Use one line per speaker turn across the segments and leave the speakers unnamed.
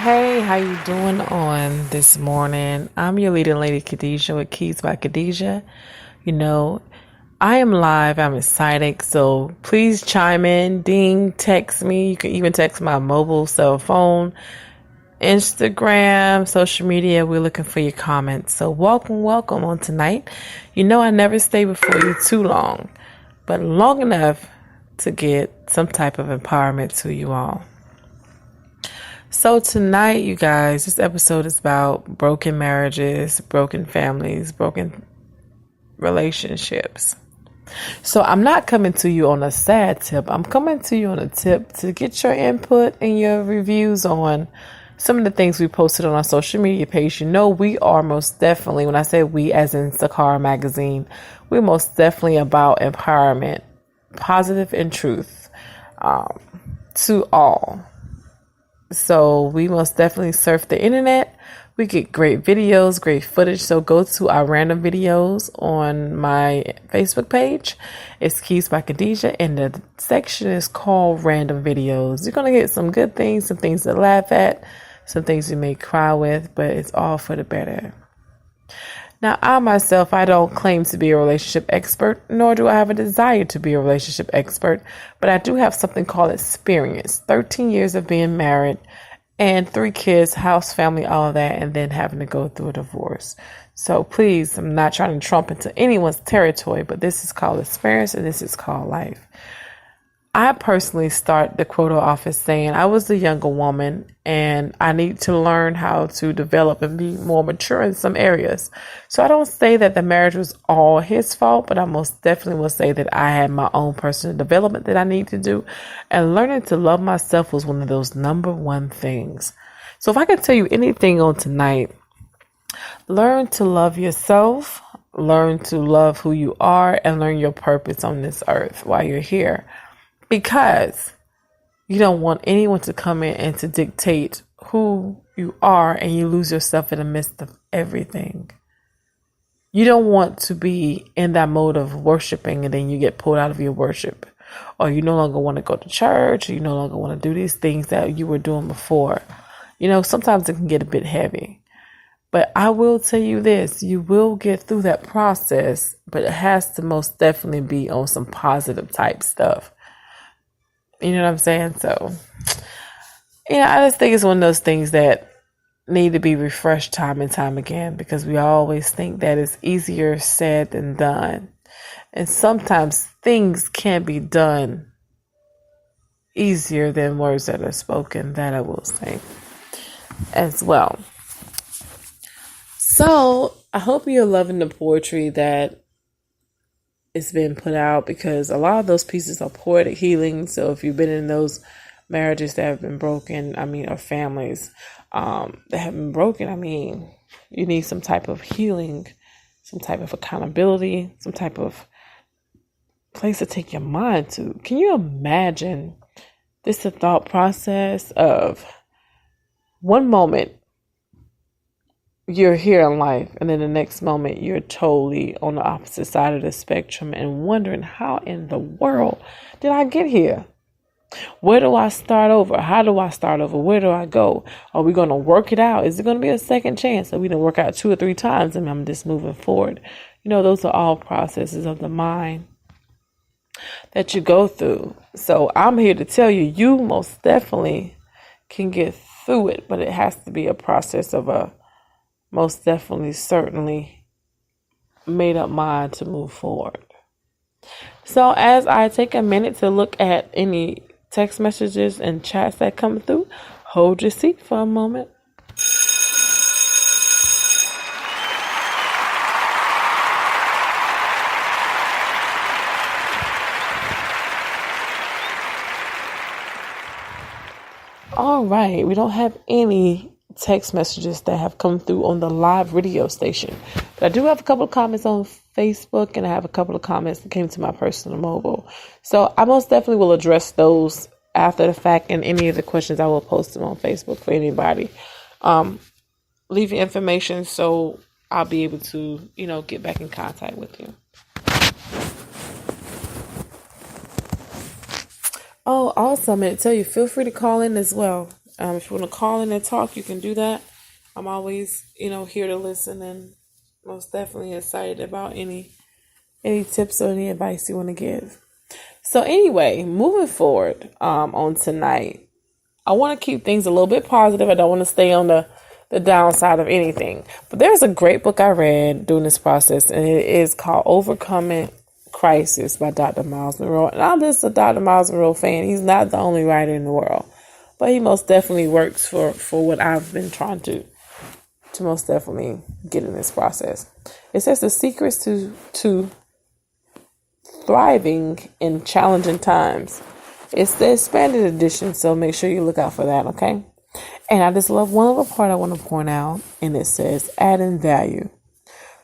Hey, how you doing on this morning? I'm your leading lady, Khadijah, with Keys by Khadijah. You know, I am live. I'm excited. So please chime in, ding, text me. You can even text my mobile cell phone, Instagram, social media. We're looking for your comments. So welcome on tonight. You know, I never stay before you too long, but long enough to get some type of empowerment to you all. So tonight, you guys, this episode is about broken marriages, broken families, broken relationships. So I'm not coming to you on a sad tip. I'm coming to you on a tip to get your input and your reviews on some of the things we posted on our social media page. You know, we are most definitely, when I say we as in Sakara Magazine, we're most definitely about empowerment, positive and truth to all. So we most definitely surf the internet. We get great videos, great footage. So go to our random videos on my Facebook page. It's Keys by Khadijah, and the section is called Random Videos. You're going to get some good things, some things to laugh at, some things you may cry with, but it's all for the better. Now, I don't claim to be a relationship expert, nor do I have a desire to be a relationship expert, but I do have something called experience. 13 years of being married and 3 kids, house, family, all of that, and then having to go through a divorce. So please, I'm not trying to trump into anyone's territory, but this is called experience and this is called life. I personally start the quote off as saying I was a younger woman and I need to learn how to develop and be more mature in some areas. So I don't say that the marriage was all his fault, but I most definitely will say that I had my own personal development that I need to do. And learning to love myself was one of those number one things. So if I could tell you anything on tonight, learn to love yourself, learn to love who you are, and learn your purpose on this earth while you're here. Because you don't want anyone to come in and to dictate who you are and you lose yourself in the midst of everything. You don't want to be in that mode of worshiping and then you get pulled out of your worship. Or you no longer want to go to church. Or you no longer want to do these things that you were doing before. You know, sometimes it can get a bit heavy. But I will tell you this, you will get through that process, but it has to most definitely be on some positive type stuff. You know what I'm saying? So, I just think it's one of those things that need to be refreshed time and time again because we always think that it's easier said than done. And sometimes things can be done easier than words that are spoken, that I will say as well. So, I hope you're loving the poetry that it's been put out because a lot of those pieces are poetic healing. So if you've been in those marriages that have been broken, or families that have been broken, you need some type of healing, some type of accountability, some type of place to take your mind to. Can you imagine this a thought process of one moment you're here in life, and then the next moment you're totally on the opposite side of the spectrum and wondering how in the world did I get here? Where do I start over? How do I start over? Where do I go? Are we going to work it out? Is it going to be a second chance? Are we going to work out 2 or 3 times and I'm just moving forward? Those are all processes of the mind that you go through. So I'm here to tell you, you most definitely can get through it, but it has to be a process of a most definitely, certainly made up mind to move forward. So as I take a minute to look at any text messages and chats that come through, hold your seat for a moment. All right, we don't have any text messages that have come through on the live radio station, but I do have a couple of comments on Facebook and I have a couple of comments that came to my personal mobile. So I most definitely will address those after the fact, and any of the questions I will post them on Facebook for anybody. Leave your information so I'll be able to, get back in contact with you. Oh, also, I'm going to tell you, feel free to call in as well. If you want to call in and talk, you can do that. I'm always, here to listen, and most definitely excited about any tips or any advice you want to give. So anyway, moving forward on tonight, I want to keep things a little bit positive. I don't want to stay on the downside of anything. But there's a great book I read during this process, and it is called Overcoming Crisis by Dr. Miles Monroe. And I'm just a Dr. Miles Monroe fan. He's not the only writer in the world, but he most definitely works for what I've been trying to most definitely get in this process. It says the secrets to thriving in challenging times. It's the expanded edition, so make sure you look out for that, okay? And I just love one little part I want to point out, and it says adding value.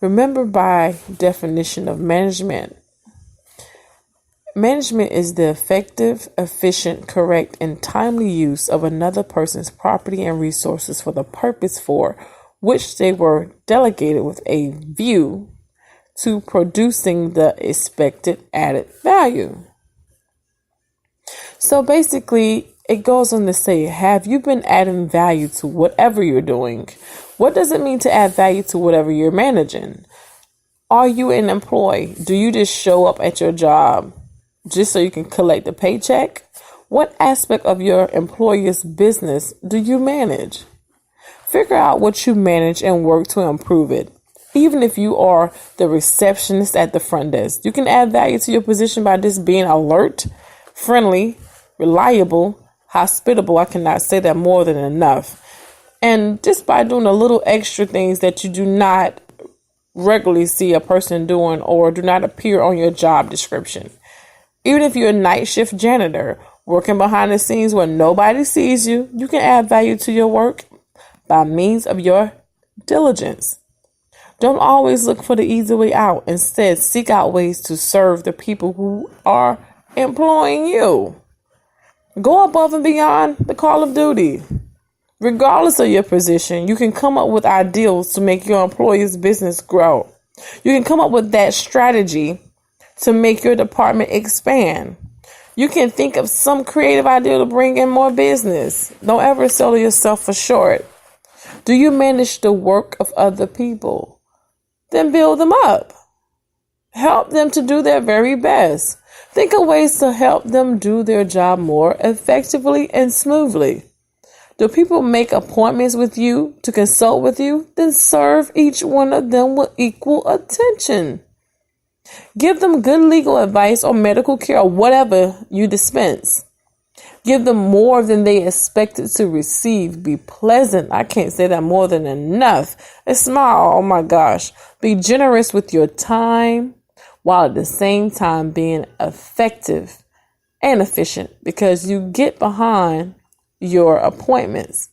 Remember, by definition of management is the effective, efficient, correct, and timely use of another person's property and resources for the purpose for which they were delegated, with a view to producing the expected added value. So basically, it goes on to say, have you been adding value to whatever you're doing? What does it mean to add value to whatever you're managing? Are you an employee? Do you just show up at your job just so you can collect a paycheck? What aspect of your employer's business do you manage? Figure out what you manage and work to improve it. Even if you are the receptionist at the front desk, you can add value to your position by just being alert, friendly, reliable, hospitable. I cannot say that more than enough. And just by doing a little extra things that you do not regularly see a person doing or do not appear on your job description. Even if you're a night shift janitor working behind the scenes where nobody sees you, you can add value to your work by means of your diligence. Don't always look for the easy way out. Instead, seek out ways to serve the people who are employing you. Go above and beyond the call of duty. Regardless of your position, you can come up with ideals to make your employer's business grow. You can come up with that strategy to make your department expand. You can think of some creative idea to bring in more business. Don't ever sell yourself for short. Do you manage the work of other people? Then build them up. Help them to do their very best. Think of ways to help them do their job more effectively and smoothly. Do people make appointments with you to consult with you? Then serve each one of them with equal attention. Give them good legal advice or medical care or whatever you dispense. Give them more than they expected to receive. Be pleasant. I can't say that more than enough. A smile. Oh my gosh. Be generous with your time while at the same time being effective and efficient, because you get behind your appointments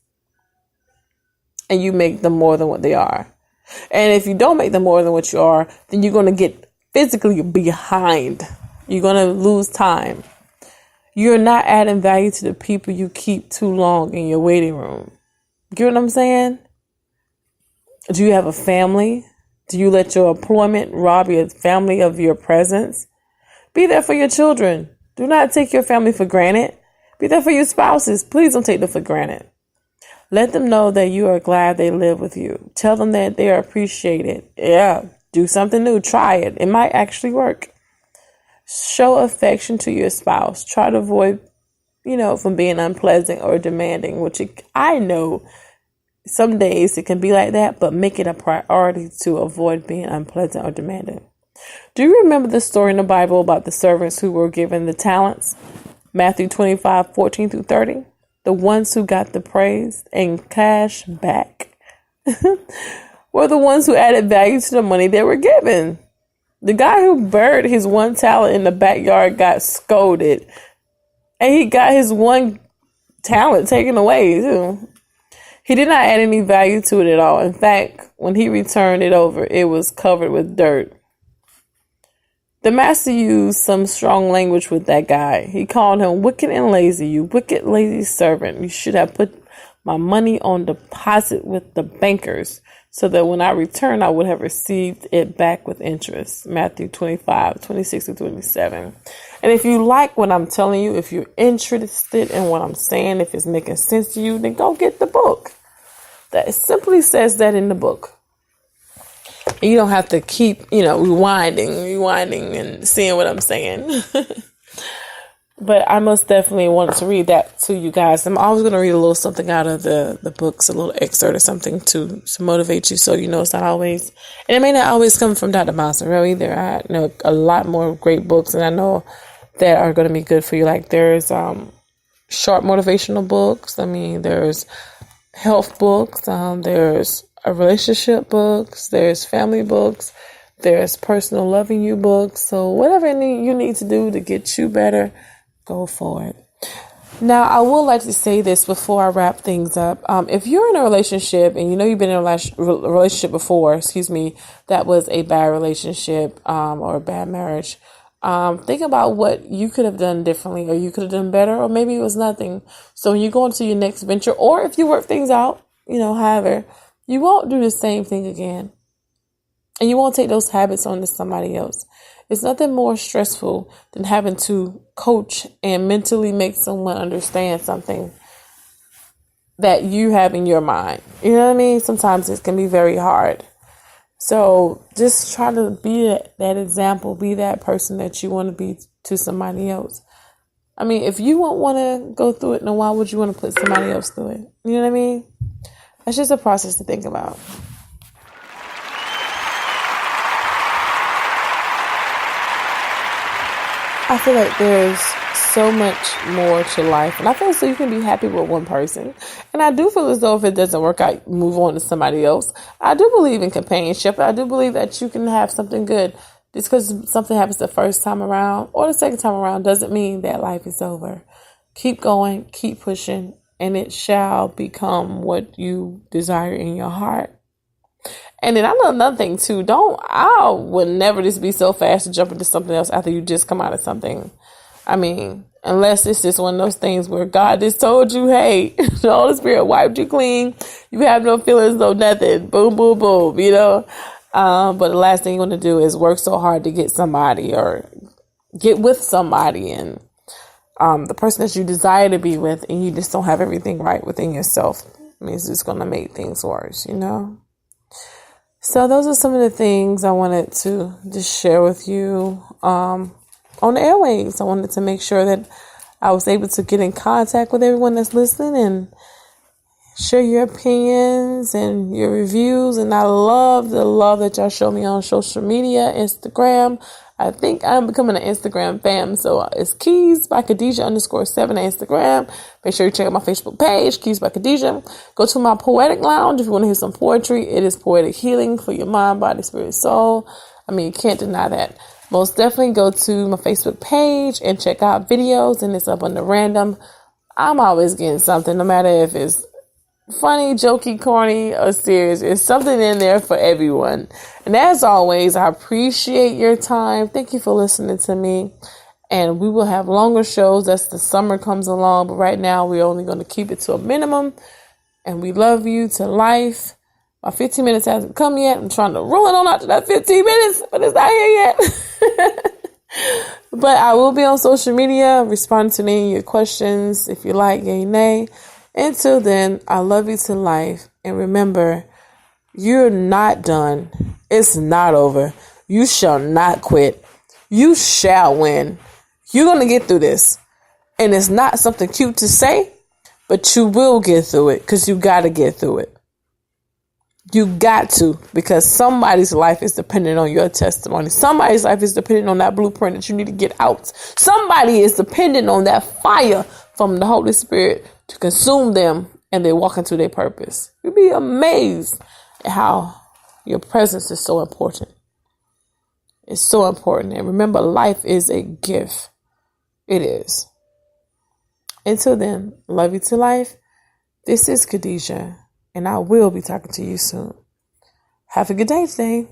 and you make them more than what they are. And if you don't make them more than what you are, then you're going to get physically behind. You're going to lose time. You're not adding value to the people you keep too long in your waiting room. You know what I'm saying? Do you have a family? Do you let your employment rob your family of your presence? Be there for your children. Do not take your family for granted. Be there for your spouses. Please don't take them for granted. Let them know that you are glad they live with you. Tell them that they are appreciated. Yeah, do something new. Try it. It might actually work. Show affection to your spouse. Try to avoid, from being unpleasant or demanding, which I know some days it can be like that, but make it a priority to avoid being unpleasant or demanding. Do you remember the story in the Bible about the servants who were given the talents? Matthew 25:14-30. The ones who got the praise and cash back were the ones who added value to the money they were given. The guy who buried his one talent in the backyard got scolded, and he got his one talent taken away too. He did not add any value to it at all. In fact, when he returned it over, it was covered with dirt. The master used some strong language with that guy. He called him wicked and lazy. You wicked, lazy servant. You should have put my money on deposit with the bankers so that when I return, I would have received it back with interest. Matthew 25:26-27. And if you like what I'm telling you, if you're interested in what I'm saying, if it's making sense to you, then go get the book. That it simply says that in the book. And you don't have to keep, rewinding and seeing what I'm saying. But I most definitely wanted to read that to you guys. I'm always going to read a little something out of the books, a little excerpt or something to motivate you, so you know it's not always, and it may not always come from Dr. Miles Monroe either. I know a lot more great books, and I know that are going to be good for you. Like there's short motivational books. There's health books. There's relationship books. There's family books. There's personal loving you books. So whatever you need to do to get you better, go for it. Now, I would like to say this before I wrap things up. If you're in a relationship and you've been in a relationship before, that was a bad relationship or a bad marriage, think about what you could have done differently, or you could have done better, or maybe it was nothing. So when you go into your next venture, or if you work things out, however, you won't do the same thing again. And you won't take those habits on to somebody else. It's nothing more stressful than having to coach and mentally make someone understand something that you have in your mind. You know what I mean? Sometimes it can be very hard. So just try to be that example, be that person that you want to be to somebody else. If you won't want to go through it, then why would you want to put somebody else through it? You know what I mean? That's just a process to think about. I feel like there's so much more to life. And I feel so you can be happy with one person. And I do feel as though if it doesn't work out, move on to somebody else. I do believe in companionship. I do believe that you can have something good. Just because something happens the first time around or the second time around doesn't mean that life is over. Keep going, keep pushing, and it shall become what you desire in your heart. And then I know another thing too. I would never just be so fast to jump into something else after you just come out of something. Unless it's just one of those things where God just told you, hey, the Holy Spirit wiped you clean. You have no feelings, no nothing. Boom, boom, boom, But the last thing you want to do is work so hard to get somebody or get with somebody, and the person that you desire to be with, and you just don't have everything right within yourself. It's just going to make things worse, So those are some of the things I wanted to just share with you on the airwaves. I wanted to make sure that I was able to get in contact with everyone that's listening and share your opinions and your reviews. And I love the love that y'all show me on social media, Instagram. I think I'm becoming an Instagram fam. So it's Keys by Khadijah _7 on Instagram. Make sure you check out my Facebook page, Keys by Khadijah. Go to my Poetic Lounge if you want to hear some poetry. It is poetic healing for your mind, body, spirit, soul. You can't deny that. Most definitely go to my Facebook page and check out videos, and it's up under random. I'm always getting something, no matter if it's funny, jokey, corny, or serious. There's something in there for everyone. And as always, I appreciate your time. Thank you for listening to me. And we will have longer shows as the summer comes along. But right now, we're only going to keep it to a minimum. And we love you to life. My 15 minutes hasn't come yet. I'm trying to roll it on out to that 15 minutes, but it's not here yet. But I will be on social media, responding to any of your questions. If you like, yay, nay. Until then, I love you to life. And remember, you're not done. It's not over. You shall not quit. You shall win. You're going to get through this. And it's not something cute to say, but you will get through it because you got to get through it. You got to, because somebody's life is dependent on your testimony. Somebody's life is dependent on that blueprint that you need to get out. Somebody is dependent on that fire from the Holy Spirit to consume them, and they walk into their purpose. You'll be amazed at how your presence is so important. It's so important. And remember, life is a gift. It is. Until then, love you to life. This is Khadijah, and I will be talking to you soon. Have a good day today.